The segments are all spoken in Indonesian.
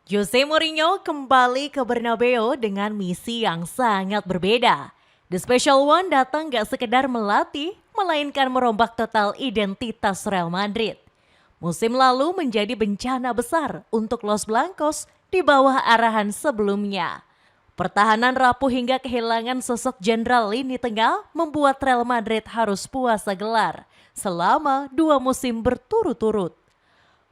Jose Mourinho kembali ke Bernabeu dengan misi yang sangat berbeda. The Special One datang gak sekedar melatih, melainkan merombak total identitas Real Madrid. Musim lalu menjadi bencana besar untuk Los Blancos di bawah arahan sebelumnya. Pertahanan rapuh hingga kehilangan sosok jenderal lini tengah membuat Real Madrid harus puasa gelar selama 2 musim berturut-turut.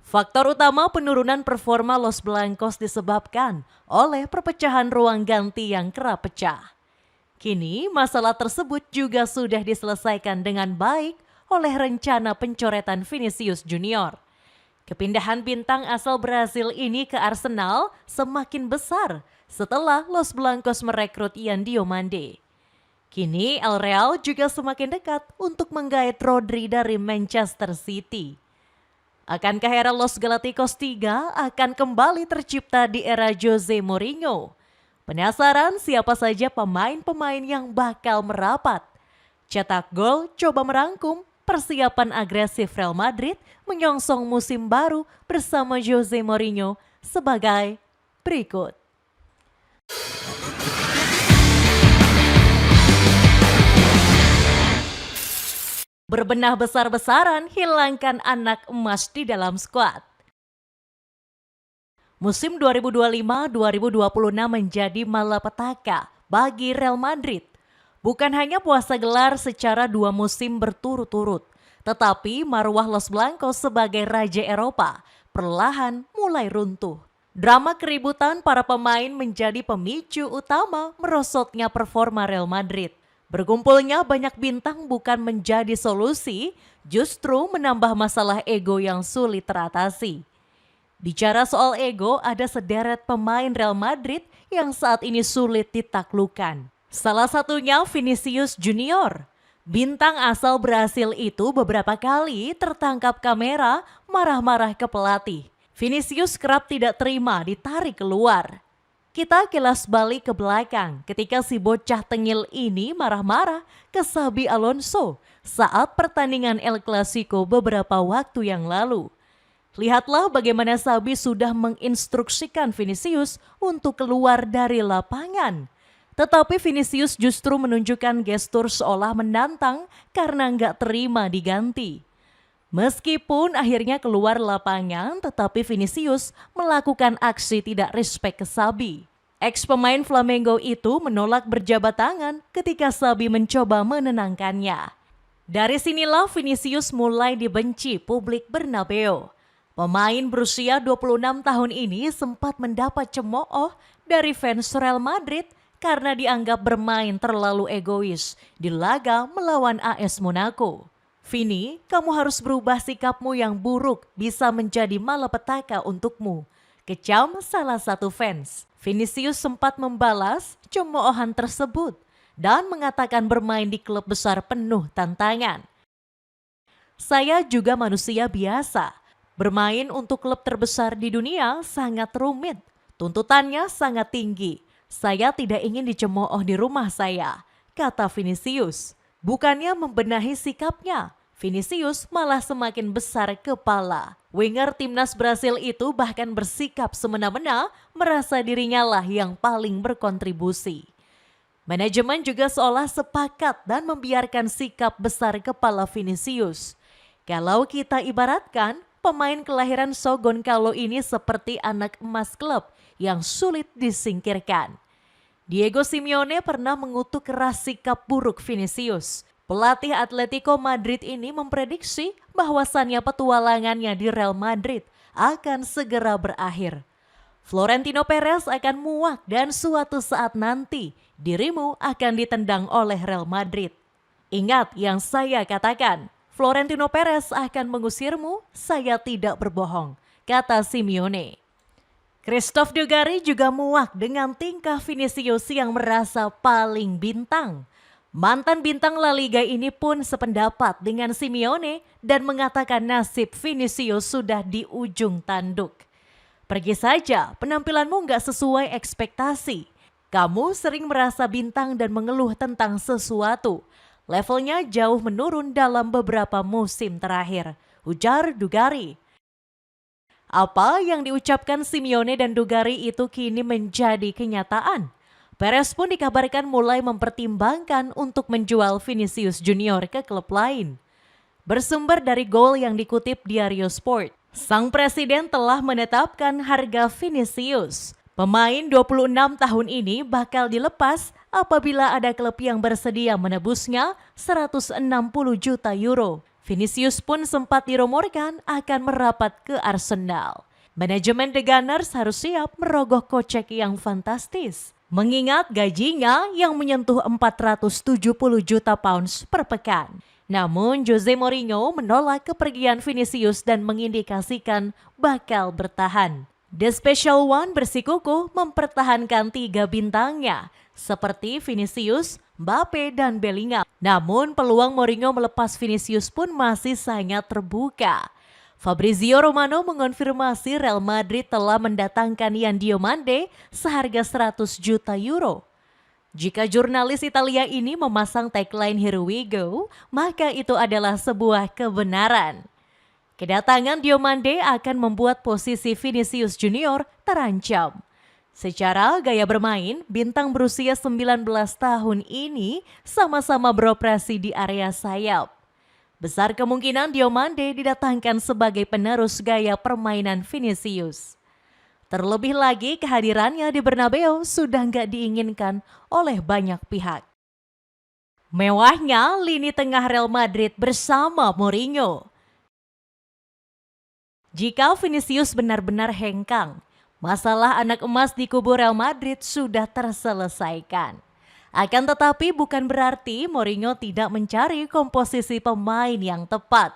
Faktor utama penurunan performa Los Blancos disebabkan oleh perpecahan ruang ganti yang kerap pecah. Kini masalah tersebut juga sudah diselesaikan dengan baik oleh rencana pencoretan Vinicius Junior. Kepindahan bintang asal Brasil ini ke Arsenal semakin besar setelah Los Blancos merekrut Ian Diomande. Kini El Real juga semakin dekat untuk menggait Rodri dari Manchester City. Akankah era Los Galacticos 3 akan kembali tercipta di era Jose Mourinho? Penasaran siapa saja pemain-pemain yang bakal merapat? Cetak gol coba merangkum persiapan agresif Real Madrid menyongsong musim baru bersama Jose Mourinho sebagai berikut. Berbenah besar-besaran hilangkan anak emas di dalam skuad. Musim 2025-2026 menjadi malapetaka bagi Real Madrid. Bukan hanya puasa gelar secara 2 musim berturut-turut, tetapi marwah Los Blancos sebagai Raja Eropa perlahan mulai runtuh. Drama keributan para pemain menjadi pemicu utama merosotnya performa Real Madrid. Berkumpulnya banyak bintang bukan menjadi solusi, justru menambah masalah ego yang sulit teratasi. Bicara soal ego, ada sederet pemain Real Madrid yang saat ini sulit ditaklukkan. Salah satunya Vinicius Junior. Bintang asal Brasil itu beberapa kali tertangkap kamera marah-marah ke pelatih. Vinicius kerap tidak terima ditarik keluar. Kita kilas balik ke belakang ketika si bocah tengil ini marah-marah ke Xabi Alonso saat pertandingan El Clasico beberapa waktu yang lalu. Lihatlah bagaimana Xabi sudah menginstruksikan Vinicius untuk keluar dari lapangan. Tetapi Vinicius justru menunjukkan gestur seolah menantang karena nggak terima diganti. Meskipun akhirnya keluar lapangan, tetapi Vinicius melakukan aksi tidak respek ke Xabi. Ex-pemain Flamengo itu menolak berjabat tangan ketika Xabi mencoba menenangkannya. Dari sinilah Vinicius mulai dibenci publik Bernabeu. Pemain berusia 26 tahun ini sempat mendapat cemooh dari fans Real Madrid karena dianggap bermain terlalu egois di laga melawan AS Monaco. Vini, kamu harus berubah sikapmu yang buruk bisa menjadi malapetaka untukmu. Kecam salah satu fans. Vinicius sempat membalas cemoohan tersebut dan mengatakan bermain di klub besar penuh tantangan. Saya juga manusia biasa. Bermain untuk klub terbesar di dunia sangat rumit. Tuntutannya sangat tinggi. Saya tidak ingin dicemooh di rumah saya, kata Vinicius. Bukannya membenahi sikapnya, Vinicius malah semakin besar kepala. Winger timnas Brasil itu bahkan bersikap semena-mena merasa dirinya lah yang paling berkontribusi. Manajemen juga seolah sepakat dan membiarkan sikap besar kepala Vinicius. Kalau kita ibaratkan, pemain kelahiran São Gonçalo ini seperti anak emas klub yang sulit disingkirkan. Diego Simeone pernah mengutuk keras sikap buruk Vinicius. Pelatih Atletico Madrid ini memprediksi bahwasannya petualangannya di Real Madrid akan segera berakhir. Florentino Perez akan muak dan suatu saat nanti dirimu akan ditendang oleh Real Madrid. Ingat yang saya katakan, Florentino Perez akan mengusirmu, saya tidak berbohong, kata Simeone. Christophe Dugarry juga muak dengan tingkah Vinicius yang merasa paling bintang. Mantan bintang La Liga ini pun sependapat dengan Simeone dan mengatakan nasib Vinicius sudah di ujung tanduk. Pergi saja, penampilanmu nggak sesuai ekspektasi. Kamu sering merasa bintang dan mengeluh tentang sesuatu. Levelnya jauh menurun dalam beberapa musim terakhir, ujar Dugarry. Apa yang diucapkan Simeone dan Dugarry itu kini menjadi kenyataan. Perez pun dikabarkan mulai mempertimbangkan untuk menjual Vinicius Junior ke klub lain. Bersumber dari gol yang dikutip Diario Sport, sang presiden telah menetapkan harga Vinicius. Pemain 26 tahun ini bakal dilepas apabila ada klub yang bersedia menebusnya 160 juta euro. Vinicius pun sempat dirumorkan akan merapat ke Arsenal. Manajemen The Gunners harus siap merogoh kocek yang fantastis, mengingat gajinya yang menyentuh 470 juta pounds per pekan. Namun Jose Mourinho menolak kepergian Vinicius dan mengindikasikan bakal bertahan. The Special One bersikukuh mempertahankan 3 bintangnya, seperti Vinicius, Mbappe, dan Bellingham. Namun peluang Mourinho melepas Vinicius pun masih sangat terbuka. Fabrizio Romano mengonfirmasi Real Madrid telah mendatangkan Yan Diomande seharga 100 juta euro. Jika jurnalis Italia ini memasang tagline "Here we go", maka itu adalah sebuah kebenaran. Kedatangan Diomande akan membuat posisi Vinicius Junior terancam. Secara gaya bermain, bintang berusia 19 tahun ini sama-sama beroperasi di area sayap. Besar kemungkinan Diomande didatangkan sebagai penerus gaya permainan Vinicius. Terlebih lagi kehadirannya di Bernabeu sudah nggak diinginkan oleh banyak pihak. Mewahnya lini tengah Real Madrid bersama Mourinho. Jika Vinicius benar-benar hengkang, masalah anak emas di kubu Real Madrid sudah terselesaikan. Akan tetapi bukan berarti Mourinho tidak mencari komposisi pemain yang tepat.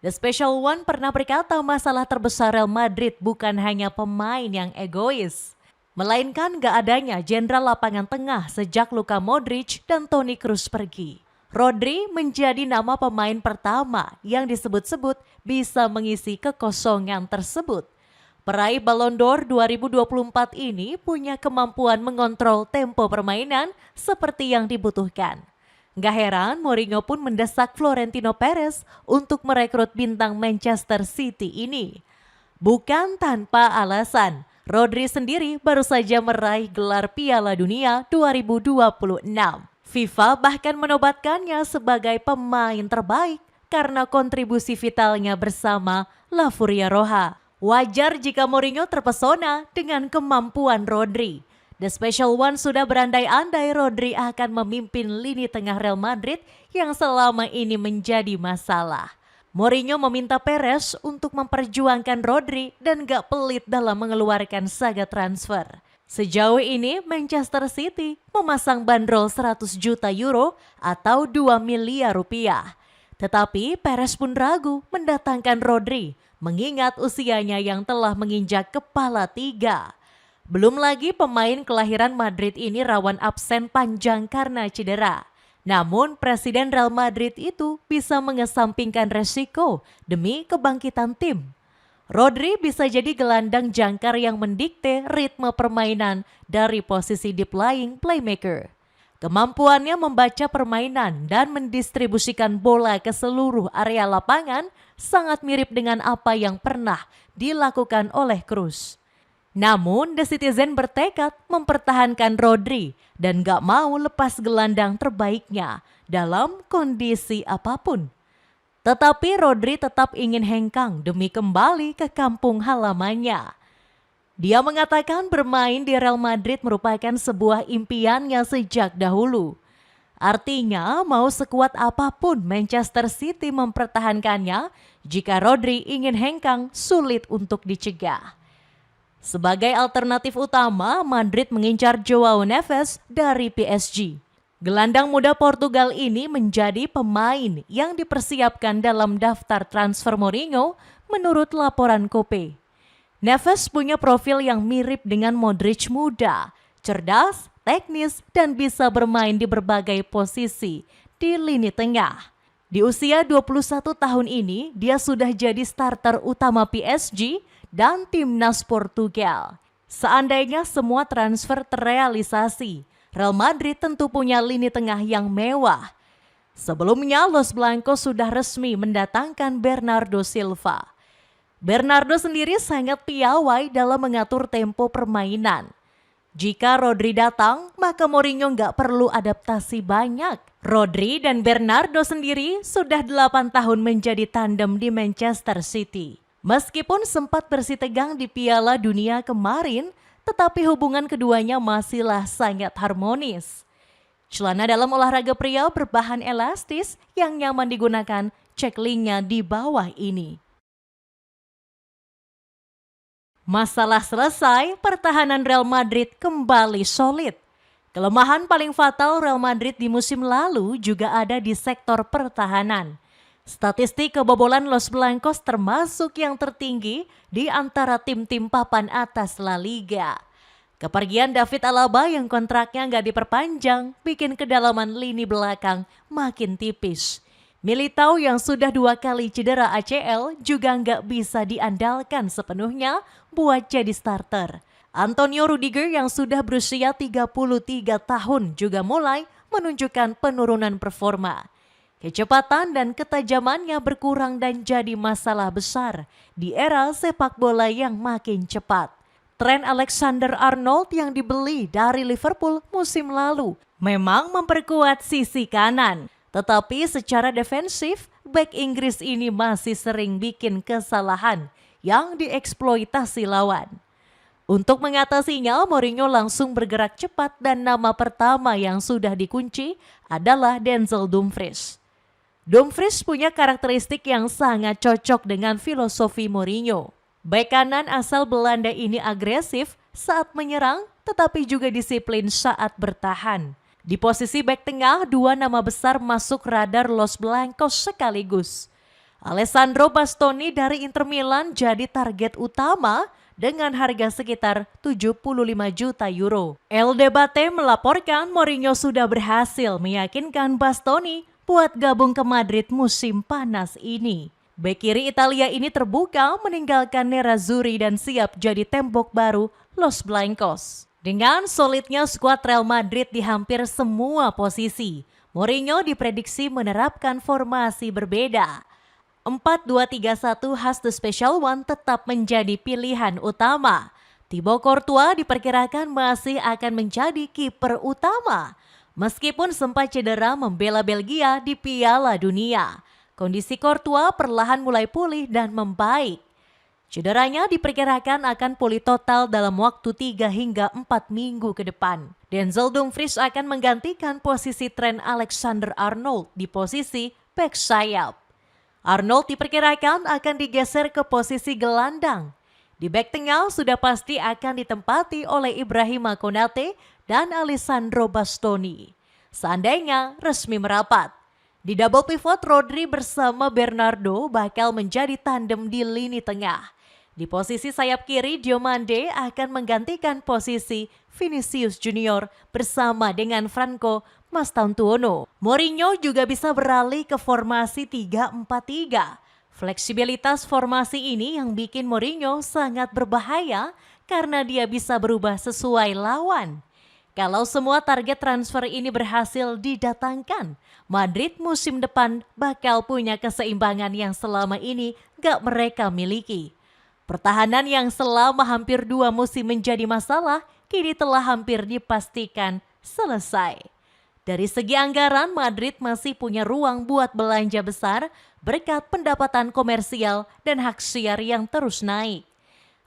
The Special One pernah berkata masalah terbesar Real Madrid bukan hanya pemain yang egois, melainkan gak adanya jenderal lapangan tengah sejak Luka Modric dan Toni Kroos pergi. Rodri menjadi nama pemain pertama yang disebut-sebut bisa mengisi kekosongan tersebut. Peraih Ballon d'Or 2024 ini punya kemampuan mengontrol tempo permainan seperti yang dibutuhkan. Gak heran Mourinho pun mendesak Florentino Perez untuk merekrut bintang Manchester City ini. Bukan tanpa alasan, Rodri sendiri baru saja meraih gelar Piala Dunia 2026. FIFA bahkan menobatkannya sebagai pemain terbaik karena kontribusi vitalnya bersama La Furia Roja. Wajar jika Mourinho terpesona dengan kemampuan Rodri. The Special One sudah berandai-andai Rodri akan memimpin lini tengah Real Madrid yang selama ini menjadi masalah. Mourinho meminta Perez untuk memperjuangkan Rodri dan gak pelit dalam mengeluarkan saga transfer. Sejauh ini Manchester City memasang bandrol 100 juta euro atau 2 miliar rupiah. Tetapi Perez pun ragu mendatangkan Rodri mengingat usianya yang telah menginjak kepala 3. Belum lagi pemain kelahiran Madrid ini rawan absen panjang karena cedera. Namun Presiden Real Madrid itu bisa mengesampingkan resiko demi kebangkitan tim. Rodri bisa jadi gelandang jangkar yang mendikte ritme permainan dari posisi deep lying playmaker. Kemampuannya membaca permainan dan mendistribusikan bola ke seluruh area lapangan sangat mirip dengan apa yang pernah dilakukan oleh Kroos. Namun The Citizen bertekad mempertahankan Rodri dan gak mau lepas gelandang terbaiknya dalam kondisi apapun. Tetapi Rodri tetap ingin hengkang demi kembali ke kampung halamannya. Dia mengatakan bermain di Real Madrid merupakan sebuah impiannya sejak dahulu. Artinya mau sekuat apapun Manchester City mempertahankannya, jika Rodri ingin hengkang sulit untuk dicegah. Sebagai alternatif utama, Madrid mengincar Joao Neves dari PSG. Gelandang muda Portugal ini menjadi pemain yang dipersiapkan dalam daftar transfer Mourinho menurut laporan Kope. Neves punya profil yang mirip dengan Modric muda, cerdas, teknis, dan bisa bermain di berbagai posisi di lini tengah. Di usia 21 tahun ini, dia sudah jadi starter utama PSG dan timnas Portugal. Seandainya semua transfer terrealisasi, Real Madrid tentu punya lini tengah yang mewah. Sebelumnya Los Blancos sudah resmi mendatangkan Bernardo Silva. Bernardo sendiri sangat piawai dalam mengatur tempo permainan. Jika Rodri datang, maka Mourinho nggak perlu adaptasi banyak. Rodri dan Bernardo sendiri sudah 8 tahun menjadi tandem di Manchester City. Meskipun sempat bersitegang di Piala Dunia kemarin, tetapi hubungan keduanya masihlah sangat harmonis. Celana dalam olahraga pria berbahan elastis yang nyaman digunakan, cek linknya di bawah ini. Masalah selesai, pertahanan Real Madrid kembali solid. Kelemahan paling fatal Real Madrid di musim lalu juga ada di sektor pertahanan. Statistik kebobolan Los Blancos termasuk yang tertinggi di antara tim-tim papan atas La Liga. Kepergian David Alaba yang kontraknya nggak diperpanjang bikin kedalaman lini belakang makin tipis. Militao yang sudah 2 kali cedera ACL juga nggak bisa diandalkan sepenuhnya buat jadi starter. Antonio Rudiger yang sudah berusia 33 tahun juga mulai menunjukkan penurunan performa. Kecepatan dan ketajamannya berkurang dan jadi masalah besar di era sepak bola yang makin cepat. Trent Alexander-Arnold yang dibeli dari Liverpool musim lalu memang memperkuat sisi kanan. Tetapi secara defensif, bek Inggris ini masih sering bikin kesalahan yang dieksploitasi lawan. Untuk mengatasinya, Mourinho langsung bergerak cepat dan nama pertama yang sudah dikunci adalah Denzel Dumfries. Dumfries punya karakteristik yang sangat cocok dengan filosofi Mourinho. Bek kanan asal Belanda ini agresif saat menyerang tetapi juga disiplin saat bertahan. Di posisi bek tengah, 2 nama besar masuk radar Los Blancos sekaligus. Alessandro Bastoni dari Inter Milan jadi target utama dengan harga sekitar 75 juta euro. El Debate melaporkan Mourinho sudah berhasil meyakinkan Bastoni buat gabung ke Madrid musim panas ini. Bek kiri Italia ini terbuka meninggalkan Nerazzurri dan siap jadi tembok baru Los Blancos. Dengan solidnya skuad Real Madrid di hampir semua posisi, Mourinho diprediksi menerapkan formasi berbeda. 4-2-3-1 khas The Special One tetap menjadi pilihan utama. Thibaut Courtois diperkirakan masih akan menjadi kiper utama. Meskipun sempat cedera membela Belgia di Piala Dunia, kondisi Courtois perlahan mulai pulih dan membaik. Cederanya diperkirakan akan pulih total dalam waktu 3 hingga 4 minggu ke depan. Denzel Dumfries akan menggantikan posisi Trent Alexander-Arnold di posisi bek sayap. Arnold diperkirakan akan digeser ke posisi gelandang. Di bek tengah sudah pasti akan ditempati oleh Ibrahima Konate dan Alessandro Bastoni. Seandainya resmi merapat, di double pivot Rodri bersama Bernardo bakal menjadi tandem di lini tengah. Di posisi sayap kiri, Diomande akan menggantikan posisi Vinicius Junior bersama dengan Franco Mastantuono. Mourinho juga bisa beralih ke formasi 3-4-3. Fleksibilitas formasi ini yang bikin Mourinho sangat berbahaya karena dia bisa berubah sesuai lawan. Kalau semua target transfer ini berhasil didatangkan, Madrid musim depan bakal punya keseimbangan yang selama ini gak mereka miliki. Pertahanan yang selama hampir 2 musim menjadi masalah, kini telah hampir dipastikan selesai. Dari segi anggaran, Madrid masih punya ruang buat belanja besar berkat pendapatan komersial dan hak siar yang terus naik.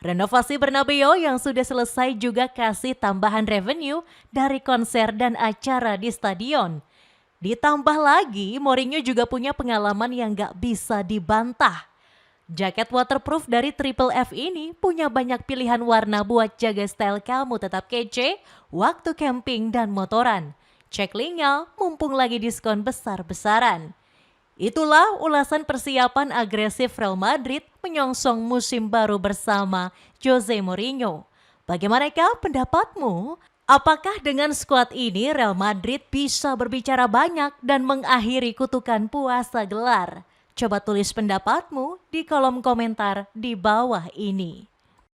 Renovasi Bernabeu yang sudah selesai juga kasih tambahan revenue dari konser dan acara di stadion. Ditambah lagi, Mourinho juga punya pengalaman yang gak bisa dibantah. Jaket waterproof dari Triple F ini punya banyak pilihan warna buat jaga style kamu tetap kece waktu camping dan motoran. Cek linknya mumpung lagi diskon besar-besaran. Itulah ulasan persiapan agresif Real Madrid menyongsong musim baru bersama Jose Mourinho. Bagaimanakah pendapatmu? Apakah dengan skuad ini Real Madrid bisa berbicara banyak dan mengakhiri kutukan puasa gelar? Coba tulis pendapatmu di kolom komentar di bawah ini.